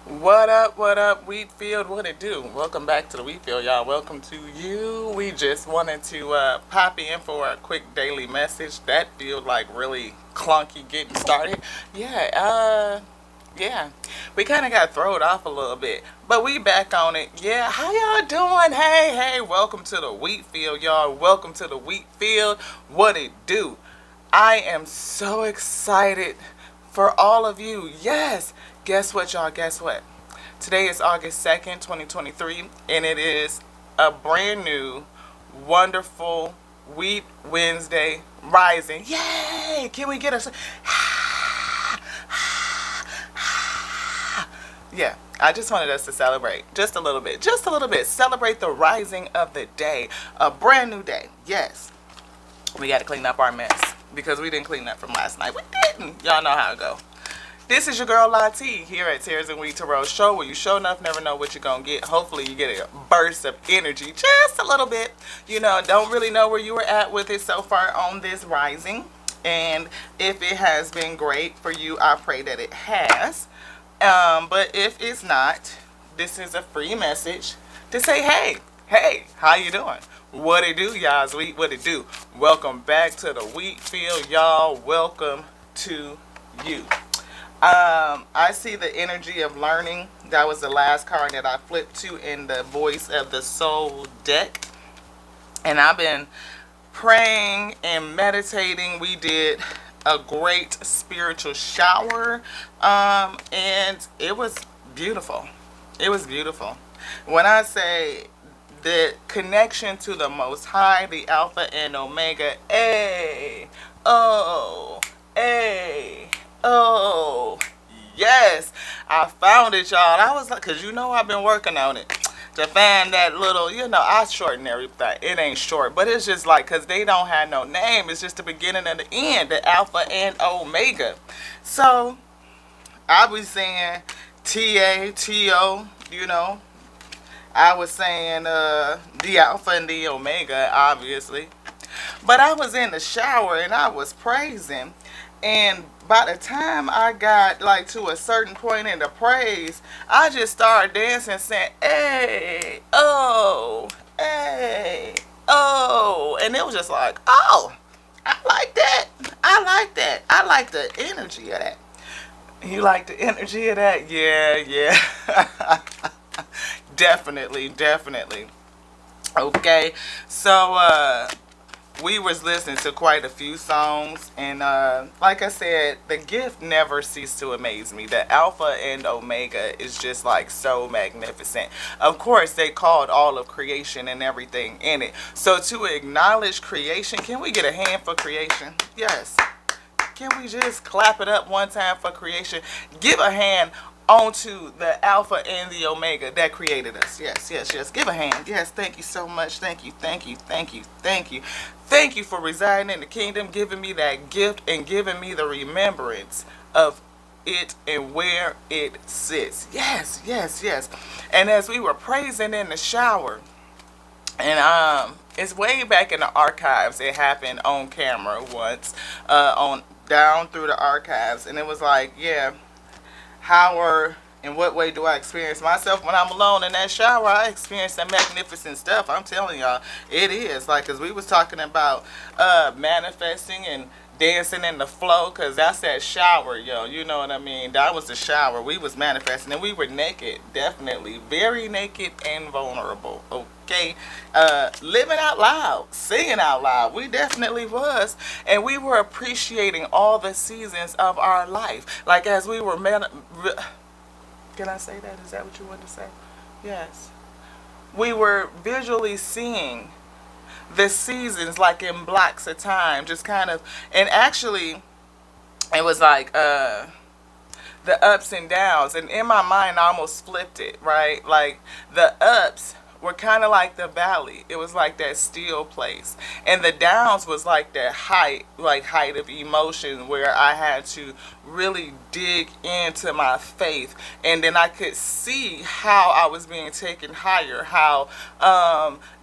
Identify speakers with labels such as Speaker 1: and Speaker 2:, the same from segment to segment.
Speaker 1: What up, Wheatfield? What it do? Welcome back to the Wheatfield, y'all. Welcome to you. We just wanted to pop in for a quick daily message. That feels like really clunky getting started. Yeah, yeah. We kind of got thrown off a little bit, but we back on it. Yeah, how y'all doing? Hey, welcome to the Wheatfield, y'all. Welcome to the Wheatfield. What it do? I am so excited for all of you. Yes. Guess what, y'all? Guess what? Today is August 2nd, 2023, and it is a brand new, wonderful Wheat Wednesday rising. Yay! Can we get a. Yeah, I just wanted us to celebrate just a little bit. Just a little bit. Celebrate the rising of the day. A brand new day. Yes. We got to clean up our mess because we didn't clean up from last night. We didn't. Y'all know how it go. This is your girl Lati here at Tears and Wheat Tarot Show, where you show enough never know what you're going to get. Hopefully you get a burst of energy, just a little bit. You know, don't really know where you were at with it so far on this rising. And if it has been great for you, I pray that it has. But if it's not, this is a free message to say, hey, how you doing? What it do, y'all? Sweet, what it do? Welcome back to the Wheat Field, y'all. Welcome to you. I see the energy of learning. That was the last card that I flipped to in the Voice of the Soul deck. And I've been praying and meditating. We did a great spiritual shower. And it was beautiful. It was beautiful. When I say the connection to the Most High, the Alpha and Omega, oh, yes, I found it, y'all. I was like, because you know I've been working on it to find that little, I shorten everything. It ain't short, but it's just like, because they don't have no name. It's just the beginning and the end, the Alpha and Omega. So, I was saying TATO, I was saying the Alpha and the Omega, obviously. But I was in the shower and I was praising. And by the time I got like to a certain point in the praise, I just started dancing saying, hey, oh, hey, oh. And it was just like, oh, I like that. I like that. I like the energy of that. You like the energy of that? Yeah. Definitely. Okay. So, we was listening to quite a few songs, and like I said, the gift never ceased to amaze me. The Alpha and Omega is just like so magnificent. Of course, they called all of creation and everything in it. So to acknowledge creation, can we get a hand for creation? Yes. Can we just clap it up one time for creation? Give a hand onto the Alpha and the Omega that created us. Yes. Give a hand. Yes, thank you so much. Thank you. Thank you for residing in the kingdom, giving me that gift and giving me the remembrance of it and where it sits. Yes. And as we were praising in the shower, and it's way back in the archives. It happened on camera once, on down through the archives, and it was like, yeah, how or in what way do I experience myself when I'm alone in that shower? I experience some magnificent stuff. I'm telling y'all, it is like, cause we was talking about manifesting and dancing in the flow, cause that's that shower, yo. You know what I mean? That was the shower. We was manifesting, and we were naked, definitely, very naked and vulnerable. Okay, living out loud, singing out loud. We definitely was, and we were appreciating all the seasons of our life. Like as we were can I say that? Is that what you wanted to say? Yes. We were visually seeing the seasons like in blocks of time, just kind of, and actually, it was like the ups and downs, and in my mind, I almost flipped it, right? Like the ups were kind of like the valley. It was like that still place. And the downs was like that height of emotion where I had to really dig into my faith. And then I could see how I was being taken higher, how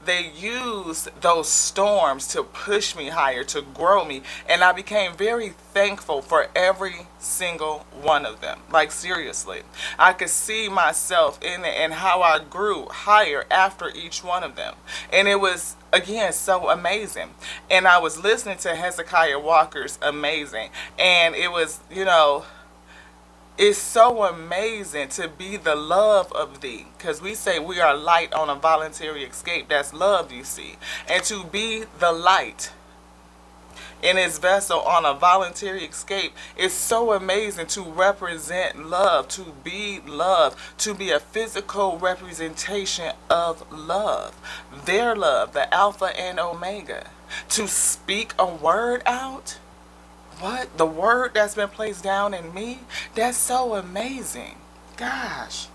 Speaker 1: they used those storms to push me higher, to grow me. And I became very thankful for every single one of them. Like, seriously. I could see myself in it and how I grew higher after each one of them. And it was, again, so amazing. And I was listening to Hezekiah Walker's Amazing. And it was, it's so amazing to be the love of thee. Because we say we are light on a voluntary escape. That's love, you see. And to be the light in his vessel on a voluntary escape is so amazing, to represent love, to be love, to be a physical representation of love. Their love, the Alpha and Omega. To speak a word out. What? The word that's been placed down in me? That's so amazing. Gosh.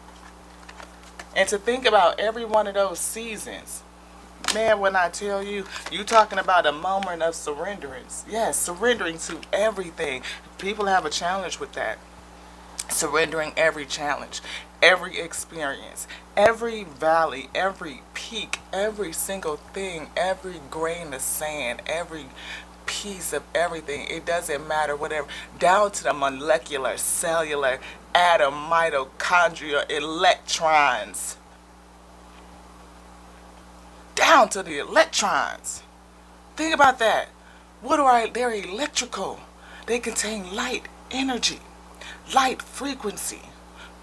Speaker 1: And to think about every one of those seasons. Man, when I tell you, you talking about a moment of surrenderance. Yes, surrendering to everything. People have a challenge with that. Surrendering every challenge, every experience, every valley, every peak, every single thing, every grain of sand, every piece of everything. It doesn't matter, whatever, down to the molecular, cellular, atom, mitochondria, electrons, down to the electrons. Think about that. They're electrical. They contain light energy, light frequency,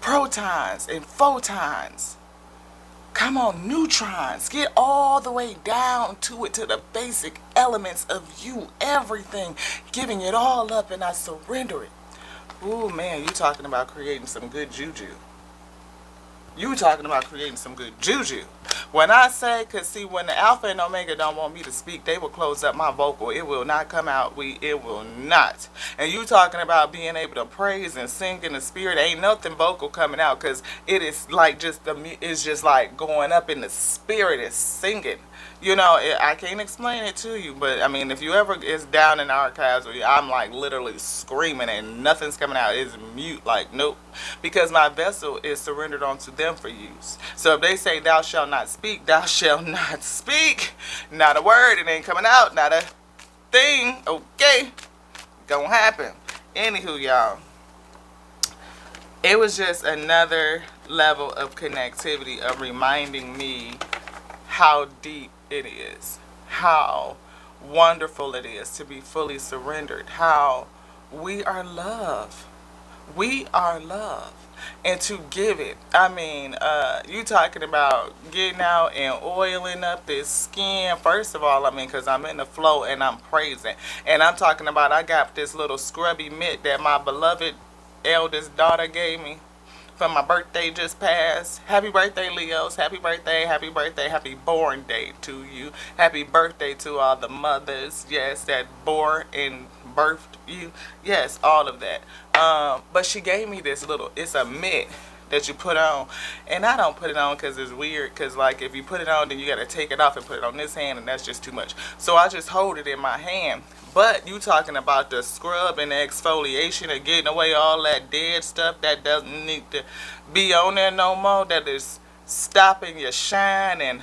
Speaker 1: protons and photons. Come on, neutrons. Get all the way down to it, to the basic elements of you, everything, giving it all up, and I surrender it. Ooh, man, you talking about creating some good juju. You talking about creating some good juju. When I say, because see, when the Alpha and Omega don't want me to speak, they will close up my vocal. It will not come out. It will not. And you talking about being able to praise and sing in the spirit. Ain't nothing vocal coming out, because it is like it's just like going up in the spirit and singing. I can't explain it to you, but I mean, if you ever is down in the archives where I'm like literally screaming and nothing's coming out, it's mute, like nope, because my vessel is surrendered unto them for use. So if they say thou shalt not speak, thou shalt not speak. Not a word, it ain't coming out, not a thing. Okay, gonna happen. Anywho, y'all, it was just another level of connectivity of reminding me how deep it is, how wonderful it is to be fully surrendered, how we are love. We are love. And to give it, I mean, you talking about getting out and oiling up this skin. First of all, I mean, because I'm in the flow and I'm praising. And I'm talking about, I got this little scrubby mitt that my beloved eldest daughter gave me for my birthday just passed. Happy birthday, Leos. Happy birthday, happy born day to you. Happy birthday to all the mothers, yes, that bore and birthed you. Yes, all of that. But she gave me this it's a mitt that you put on. And I don't put it on because it's weird. Because, like, if you put it on, then you got to take it off and put it on this hand, and that's just too much. So I just hold it in my hand. But you talking about the scrub and the exfoliation and getting away all that dead stuff that doesn't need to be on there no more, that is stopping your shine and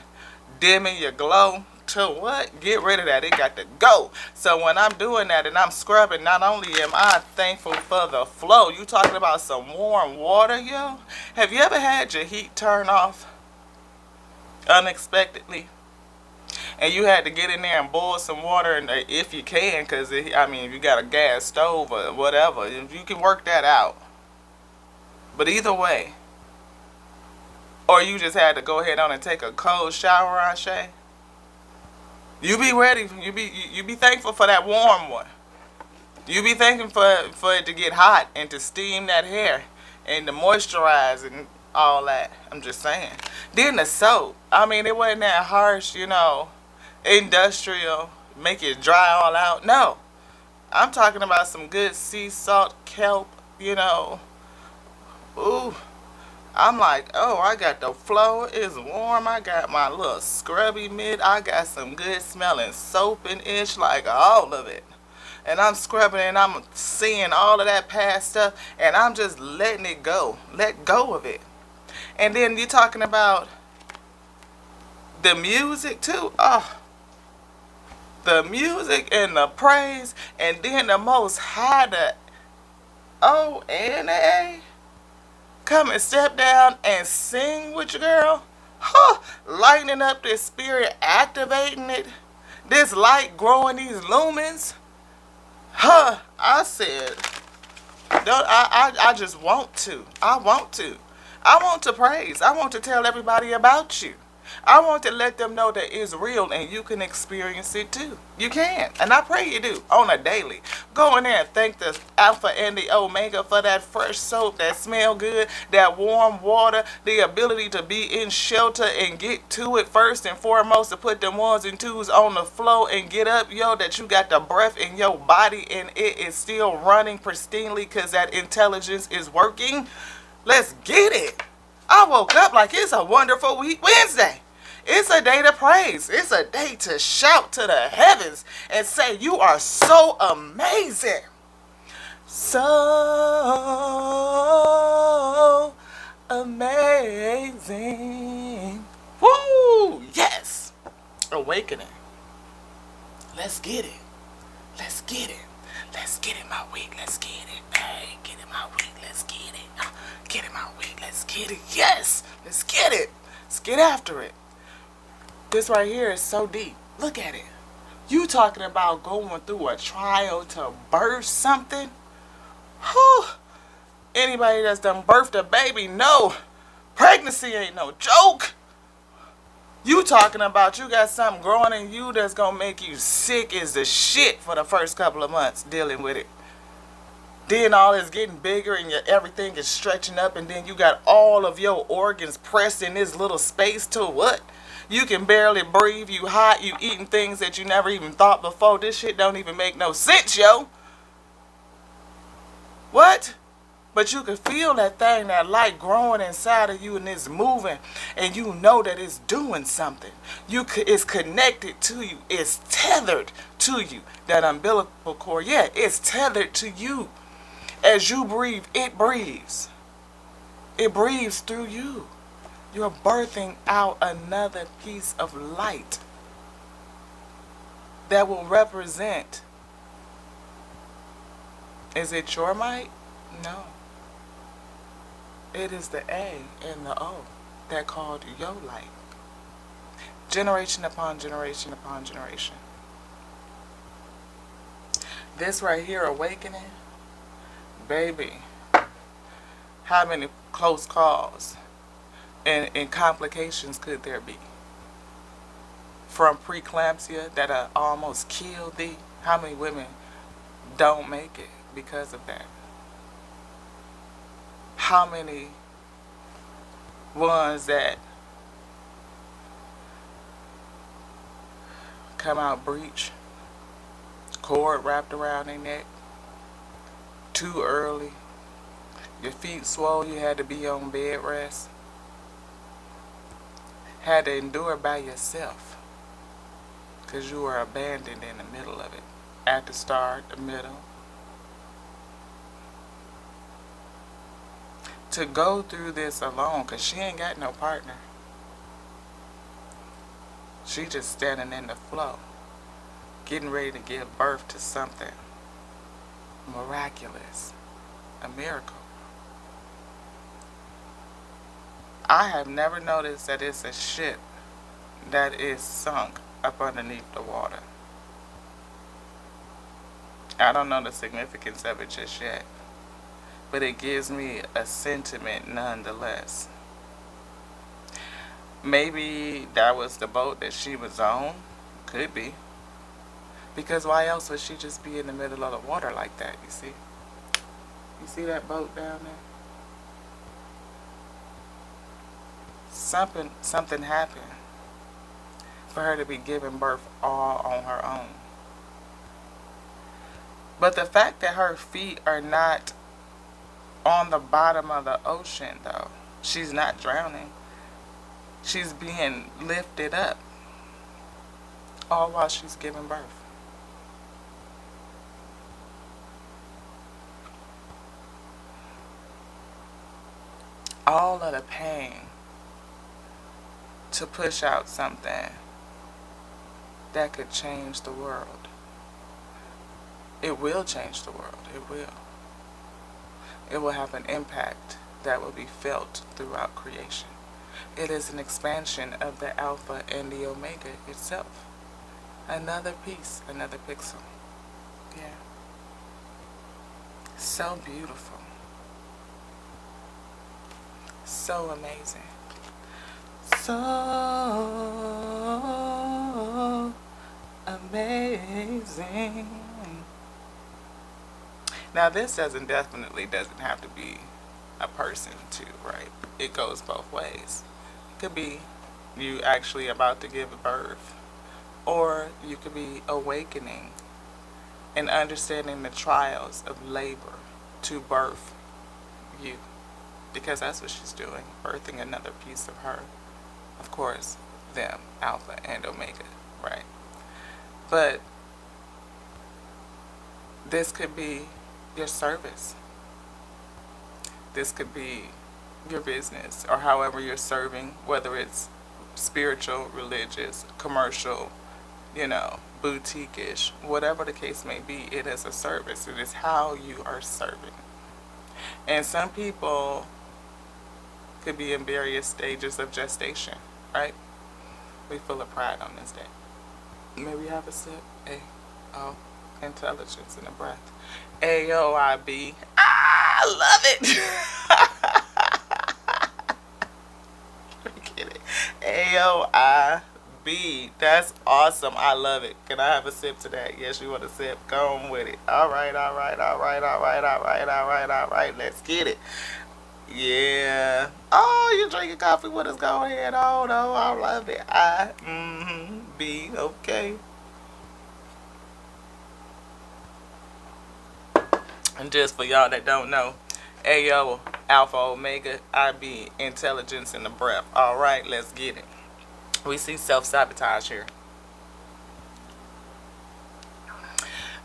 Speaker 1: dimming your glow. To what? Get rid of that. It got to go. So when I'm doing that and I'm scrubbing, not only am I thankful for the flow, you talking about some warm water, yo? Have you ever had your heat turn off unexpectedly? And you had to get in there and boil some water, and if you can, because, I mean, if you got a gas stove or whatever, you can work that out. But either way, or you just had to go ahead on and take a cold shower, Ashe. You be ready. You be thankful for that warm one. You be thankful for it to get hot and to steam that hair and to moisturize and all that. I'm just saying. Then the soap. I mean, it wasn't that harsh, industrial, make it dry all out. No. I'm talking about some good sea salt kelp, Ooh. I'm like, oh, I got the flow. It's warm. I got my little scrubby mitt. I got some good smelling soap and ish, like all of it. And I'm scrubbing and I'm seeing all of that past stuff, and I'm just letting it go. Let go of it. And then you're talking about The music too. Oh, the music and the praise, and then the Most High, the O and the A, come and step down and sing with your girl. Huh, lightening up this spirit, activating it. This light growing these lumens. Huh, I said, don't, I just want to. I want to. I want to praise. I want to tell everybody about you. I want to let them know that it's real and you can experience it too. You can. And I pray you do on a daily. Go in there and thank the Alpha and the Omega for that fresh soap that smell good, that warm water, the ability to be in shelter and get to it first and foremost, to put them ones and twos on the floor and get up, yo, that you got the breath in your body and it is still running pristinely because that intelligence is working. Let's get it. I woke up like it's a wonderful week Wednesday. It's a day to praise. It's a day to shout to the heavens and say, you are so amazing. So amazing. Woo! Yes. Awakening. Let's get it. Let's get it. Let's get it, my week. Let's get it. Hey, get it, my week. Let's get it. Get it, my week. Let's get it. Yes. Let's get it. Let's get after it. This right here is so deep. Look at it. You talking about going through a trial to birth something? Whew. Anybody that's done birthed a baby, no. Pregnancy ain't no joke. You talking about you got something growing in you that's gonna make you sick as the shit for the first couple of months dealing with it. Then all is getting bigger and everything is stretching up, and then you got all of your organs pressed in this little space to what? You can barely breathe, you hot, you eating things that you never even thought before. This shit don't even make no sense, yo. What? But you can feel that thing, that light growing inside of you, and it's moving, and you know that it's doing something. It's connected to you. It's tethered to you. That umbilical cord, yeah, it's tethered to you. As you breathe, it breathes. It breathes through you. You're birthing out another piece of light that will represent. Is it your might? No. It is the A and the O that called your light. Generation upon generation upon generation. This right here, awakening, baby, how many close calls and complications could there be? From preeclampsia that almost killed thee. How many women don't make it because of that? How many ones that come out breech, cord wrapped around their neck, too early, your feet swole, you had to be on bed rest, had to endure by yourself because you were abandoned in the middle of it, at the start, the middle. To go through this alone, because she ain't got no partner. She just standing in the flow, getting ready to give birth to something miraculous, a miracle. I have never noticed that it's a ship that is sunk up underneath the water. I don't know the significance of it just yet, but it gives me a sentiment nonetheless. Maybe that was the boat that she was on. Could be. Because why else would she just be in the middle of the water like that, you see? You see that boat down there? Something happened for her to be giving birth all on her own. But the fact that her feet are not on the bottom of the ocean, though, she's not drowning. She's being lifted up, all while she's giving birth. All of the pain to push out something that could change the world. It will change the world. It will. It will have an impact that will be felt throughout creation. It is an expansion of the Alpha and the Omega itself. Another piece, another pixel. Yeah. So beautiful. So amazing. So amazing. Now this definitely doesn't have to be a person too, right? It goes both ways. It could be you actually about to give birth, or you could be awakening and understanding the trials of labor to birth you. Because that's what she's doing, birthing another piece of her. Of course, them, Alpha and Omega, right? But this could be your service. This could be your business, or however you're serving, whether it's spiritual, religious, commercial, boutique-ish, whatever the case may be. It is a service. It is how you are serving. And some people could be in various stages of gestation, right? We full of pride on this day. May we have a sip? A-O, intelligence in a breath. A-O-I-B. I love it. Get it. A-O-I-B. That's awesome. I love it. Can I have a sip to that? Yes, you want a sip? Go on with it. All right. Let's get it. Yeah. Oh, you drinking coffee with us? Go ahead. Oh, no, I love it. B. Okay. And just for y'all that don't know, AO, Alpha, Omega, IB, intelligence in the breath. All right, let's get it. We see self-sabotage here.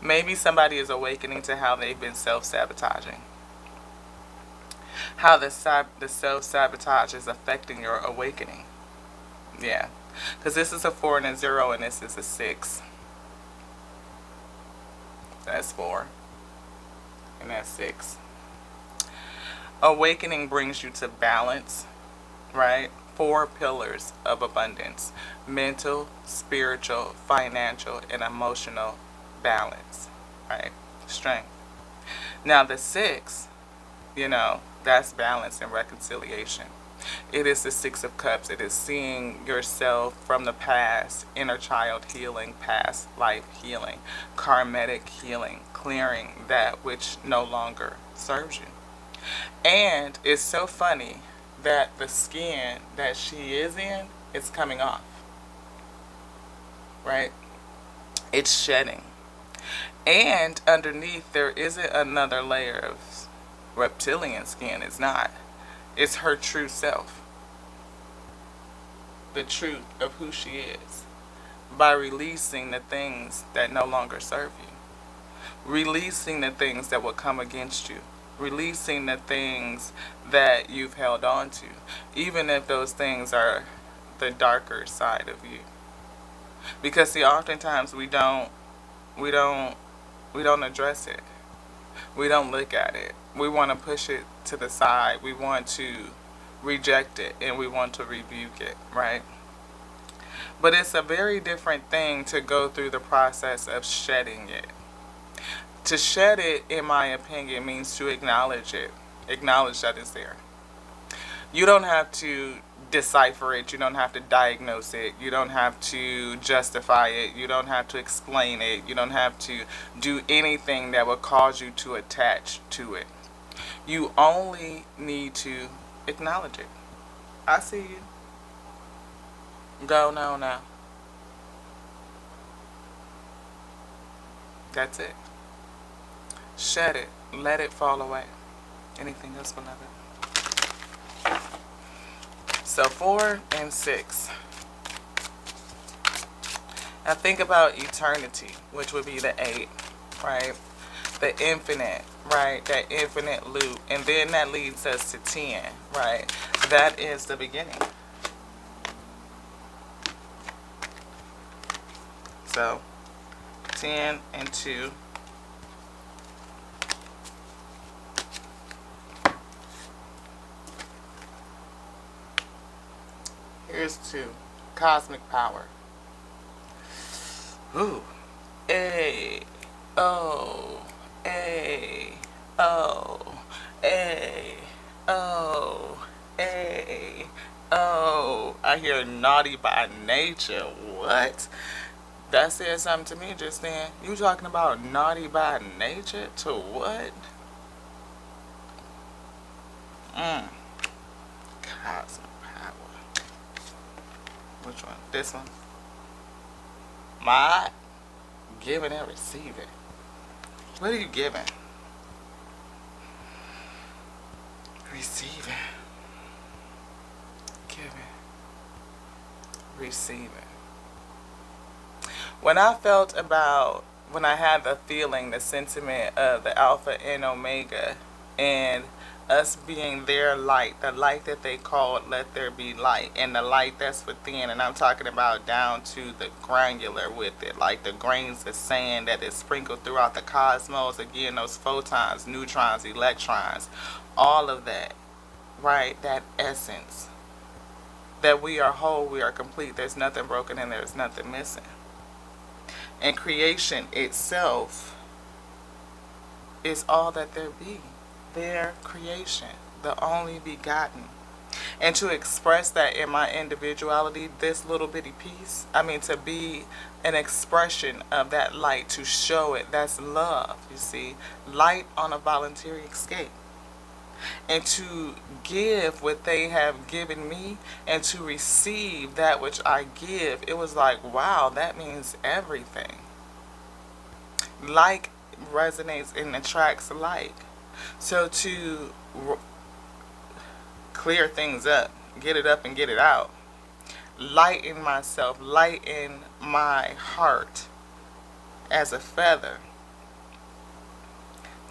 Speaker 1: Maybe somebody is awakening to how they've been self-sabotaging. How the self-sabotage is affecting your awakening. Yeah. Because this is a 4 and a 0, and this is a 6. That's 4. And that's 6. Awakening brings you to balance, right? 4 pillars of abundance: mental, spiritual, financial, and emotional balance, right? Strength. Now the 6, that's balance and reconciliation. It is the 6 of Cups. It is seeing yourself from the past, inner child healing, past life healing, karmatic healing, clearing that which no longer serves you. And it's so funny that the skin that she is in is coming off, right? It's shedding. And underneath there isn't another layer of reptilian skin. It's not. It's her true self. The truth of who she is. By releasing the things that no longer serve you. Releasing the things that will come against you. Releasing the things that you've held on to. Even if those things are the darker side of you. Because see, oftentimes we don't address it. We don't look at it. We want to push it to the side. We want to reject it, and we want to rebuke it, right? But it's a very different thing to go through the process of shedding it. To shed it, in my opinion, means to acknowledge it. Acknowledge that it's there. You don't have to decipher it. You don't have to diagnose it. You don't have to justify it. You don't have to explain it. You don't have to do anything that will cause you to attach to it. You only need to acknowledge it. I see you. Go now. That's it. Shed it. Let it fall away. Anything else, beloved? So 4 and 6. Now think about eternity, which would be the 8, right? The infinite, right? That infinite loop. And then that leads us to 10, right? That is the beginning. So 10 and 2. Here's 2. Cosmic power. Ooh. A. O. A. O. A. O. A. O. I hear naughty by nature. What? That said something to me just then. You talking about naughty by nature? To what? Cosmic power. Which one? This one? My giving and receiving. What are you giving? Receiving. Giving. Receiving. When I had the feeling, the sentiment of the Alpha and Omega, and us being their light, the light that they called let there be light, and the light that's within, and I'm talking about down to the granular with it, like the grains of sand that is sprinkled throughout the cosmos, again, those photons, neutrons, electrons, all of that, right, that essence, that we are whole, we are complete, there's nothing broken and there's nothing missing. And creation itself is all that there be. Their creation, the only begotten. And to express that in my individuality, this little bitty piece, to be an expression of that light, to show it, that's love, you see. Light on a voluntary escape. And to give what they have given me and to receive that which I give, it was like, wow, that means everything. Like resonates and attracts like. So to clear things up, get it up and get it out, lighten myself, lighten my heart as a feather,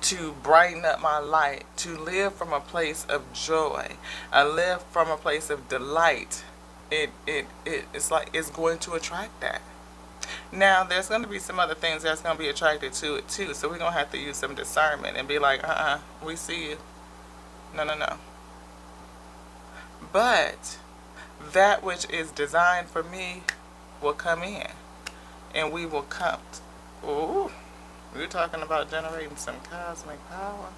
Speaker 1: to brighten up my light, to live from a place of joy, I live from a place of delight. It's like it's going to attract that. Now, there's going to be some other things that's going to be attracted to it too, so we're going to have to use some discernment and be like, we see you. No. But that which is designed for me will come in, and we will come. Ooh, we're talking about generating some cosmic power.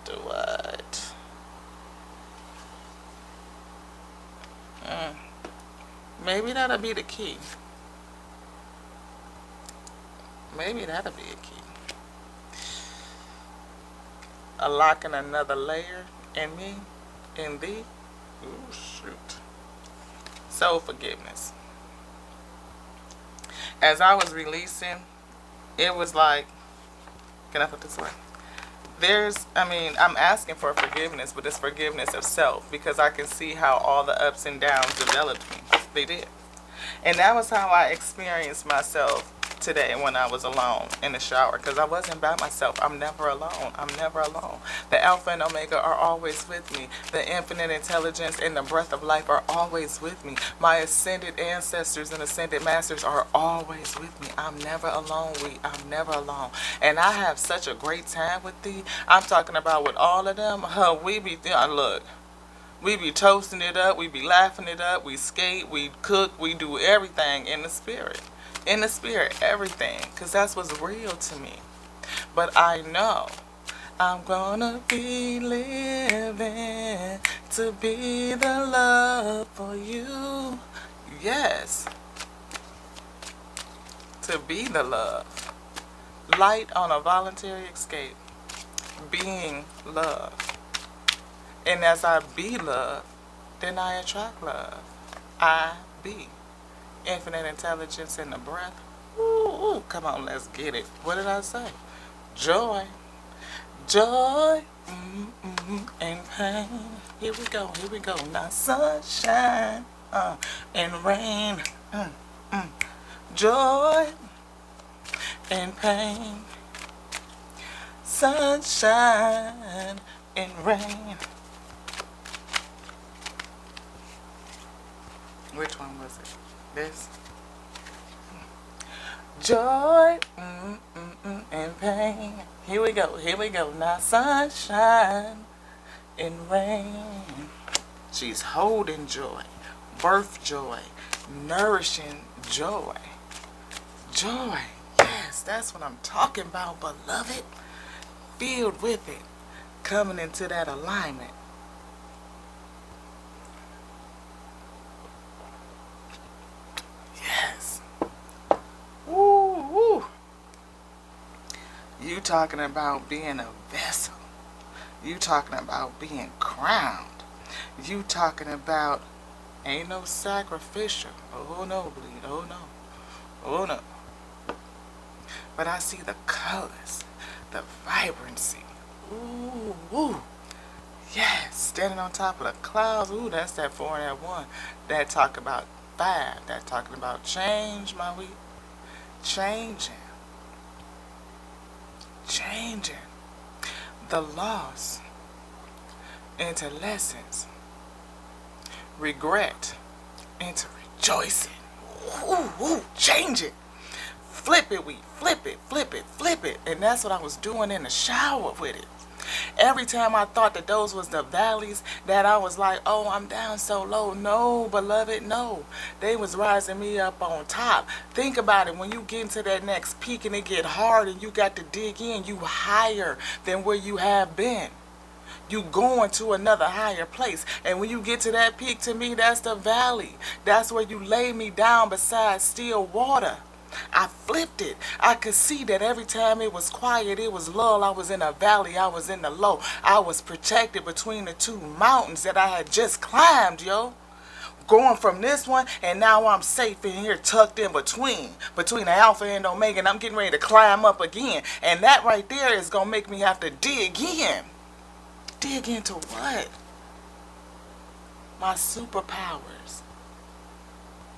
Speaker 1: Do what? Maybe that'll be the key. Maybe that'll be a key. Unlocking another layer in me, in thee. Ooh, shoot. Soul forgiveness. As I was releasing, it was like, can I put this way? I'm asking for forgiveness, but it's forgiveness of self, because I can see how all the ups and downs developed me. They did. And that was how I experienced myself today when I was alone in the shower, because I wasn't by myself. I'm never alone. The Alpha and Omega are always with me. The infinite intelligence and the breath of life are always with me. My ascended ancestors and ascended masters are always with me. I'm never alone. I'm never alone. And I have such a great time with thee. I'm talking about with all of them. We be toasting it up, we be laughing it up, we skate, we cook, we do everything in the spirit. In the spirit, everything. Because that's what's real to me. But I know I'm gonna be living to be the love for you. Yes. To be the love. Light on a voluntary escape. Being love. And as I be love, then I attract love. I be. Infinite intelligence in the breath. Ooh, come on, let's get it. What did I say? Joy. Joy. And pain. Here we go. Now sunshine. And rain. Joy. And pain. Sunshine and rain. Which one was it? This? Joy and pain. Here we go, here we go. Now sunshine and rain. She's holding joy, birth joy, nourishing joy. Joy. Yes, that's what I'm talking about, beloved. Filled with it. Coming into that alignment. Yes. Woo, woo. You talking about being a vessel. You talking about being crowned. You talking about ain't no sacrificial. Oh no, bleed. Oh no. Oh no. But I see the colors, the vibrancy. Ooh, ooh. Yes, standing on top of the clouds. Ooh, that's that 4 and that 1. That talk about 5. That talking about change, my we. Changing. Changing. The loss into lessons. Regret into rejoicing. Ooh, ooh, change it. Flip it, we flip it, flip it, flip it. And that's what I was doing in the shower with it. Every time I thought that those was the valleys, that I was like, oh, I'm down so low. No, beloved, no. They was rising me up on top. Think about it. When you get into that next peak and it get hard and you got to dig in, you higher than where you have been. You going to another higher place. And when you get to that peak, to me, that's the valley. That's where you lay me down beside still water. I flipped it. I could see that every time it was quiet, it was lull. I was in a valley. I was in the low. I was protected between the 2 mountains that I had just climbed, yo. Going from this one, and now I'm safe in here, tucked in between the Alpha and Omega, and I'm getting ready to climb up again. And that right there is going to make me have to dig in. Dig into what? My superpowers.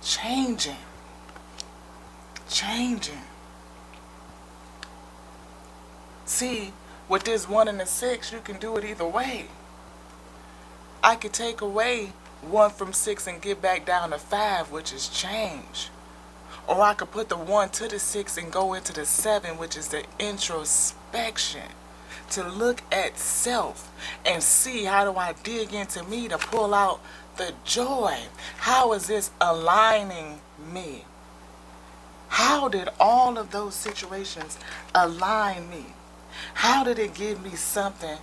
Speaker 1: Changing. Changing. See, with this 1 and the 6, you can do it either way. I could take away 1 from 6 and get back down to 5, which is change. Or I could put the 1 to the 6 and go into the 7, which is the introspection. To look at self and see, how do I dig into me to pull out the joy? How is this aligning me? How did all of those situations align me? How did it give me something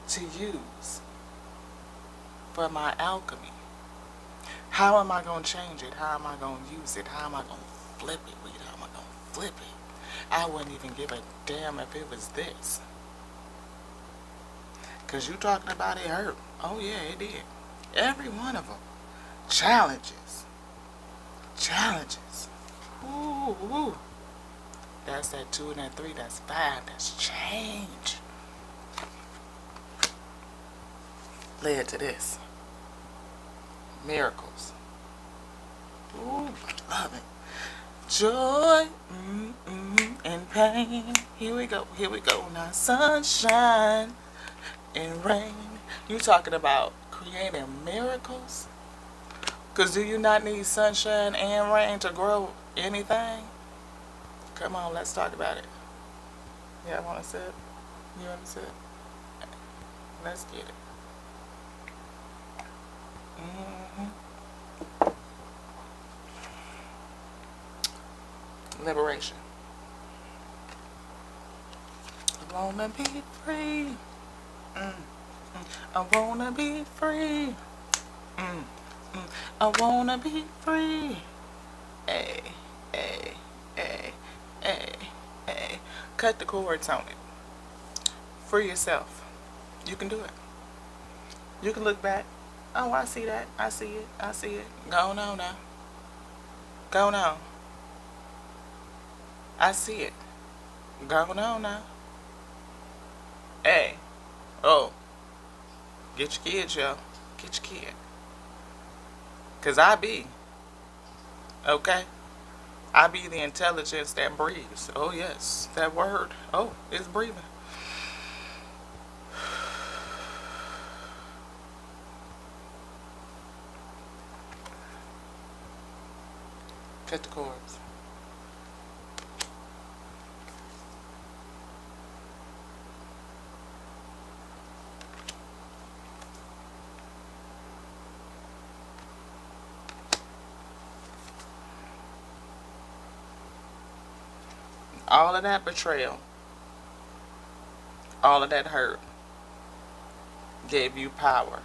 Speaker 1: to use for my alchemy? How am I going to change it? How am I going to use it? How am I going to flip it? How am I going to flip it? I wouldn't even give a damn if it was this. Because you talking about it hurt. Oh yeah, it did. Every one of them. Challenges. Challenges. Ooh, ooh. That's that 2 and that 3. That's 5. That's change. Led to this. Miracles. Ooh, love it. Joy and pain. Here we go. Here we go. Now sunshine and rain. You talking about creating miracles? Because do you not need sunshine and rain to grow anything? Come on, let's talk about it. Yeah, I want to sit. You want to sit? Let's get it. Liberation. I wanna be free. I wanna be free. I wanna be free. Hey, hey, hey, hey, hey. Cut the cords on it. Free yourself. You can do it. You can look back. Oh, I see that. I see it. I see it. Go on now. Go on. I see it. Go on now. Hey. Oh. Get your kids, yo. Get your kid. Because I be. Okay? I be the intelligence that breathes. Oh, yes. That word. Oh, it's breathing. Cut the cords. All of that betrayal, all of that hurt gave you power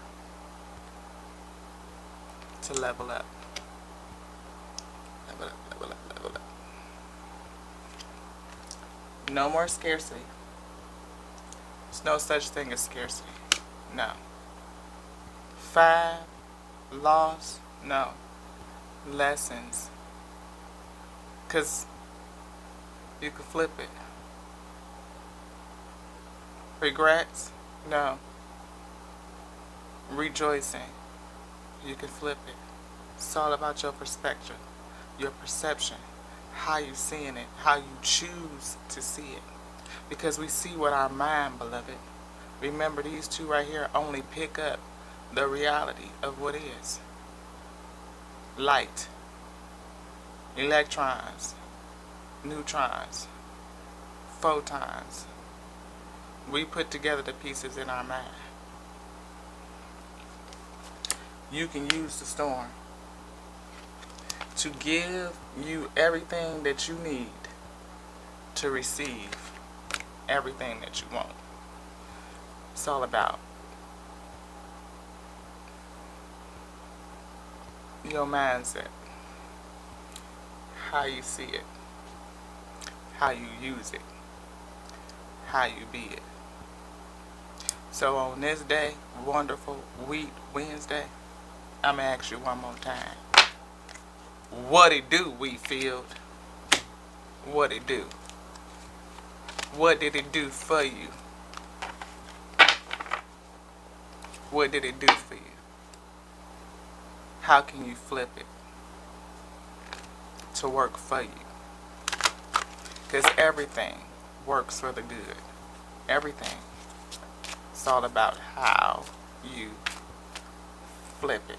Speaker 1: to level up. Level up, level up, level up. No more scarcity. There's no such thing as scarcity. No. 5 loss. No. Lessons. Because you can flip it. Regrets? No. Rejoicing. You can flip it. It's all about your perspective, your perception, how you seeing it, how you choose to see it. Because we see with our mind, beloved. Remember, these two right here only pick up the reality of what is. Light, electrons, neutrons, photons. We put together the pieces in our mind. You can use the storm to give you everything that you need to receive everything that you want. It's all about your mindset, how you see it, how you use it, how you be it. So on this day, wonderful Wheat Wednesday, I'm going to ask you one more time. What it do, Wheatfield? What it do? What did it do for you? What did it do for you? How can you flip it to work for you? Because everything works for the good. Everything. It's all about how you flip it.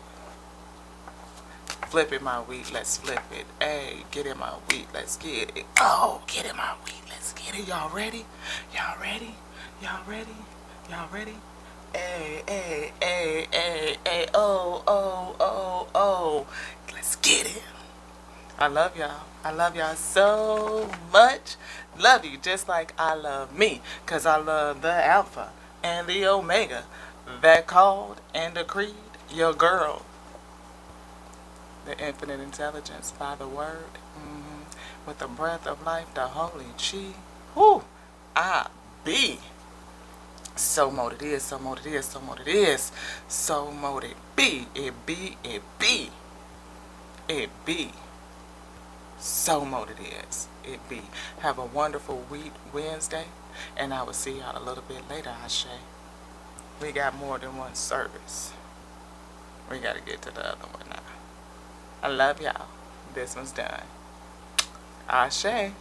Speaker 1: Flip it, my wheat, let's flip it. Hey, get in my wheat, let's get it. Oh, get in my wheat, let's get it. Y'all ready? Y'all ready? Y'all ready? Y'all ready? Hey, hey, hey, hey, hey, oh, oh, oh, oh. Let's get it. I love y'all. I love y'all so much. Love you just like I love me. Because I love the Alpha and the Omega that called and decreed your girl. The infinite intelligence by the word. With the breath of life, the holy chi. Whoo! I be. So mote it is, so mote it is, so mote it is. So mote it be. It be, it be. It be. So mote it is. It be. Have a wonderful Wheat Wednesday. And I will see y'all a little bit later, Ashe. We got more than one service. We got to get to the other one now. I love y'all. This one's done. Ashe.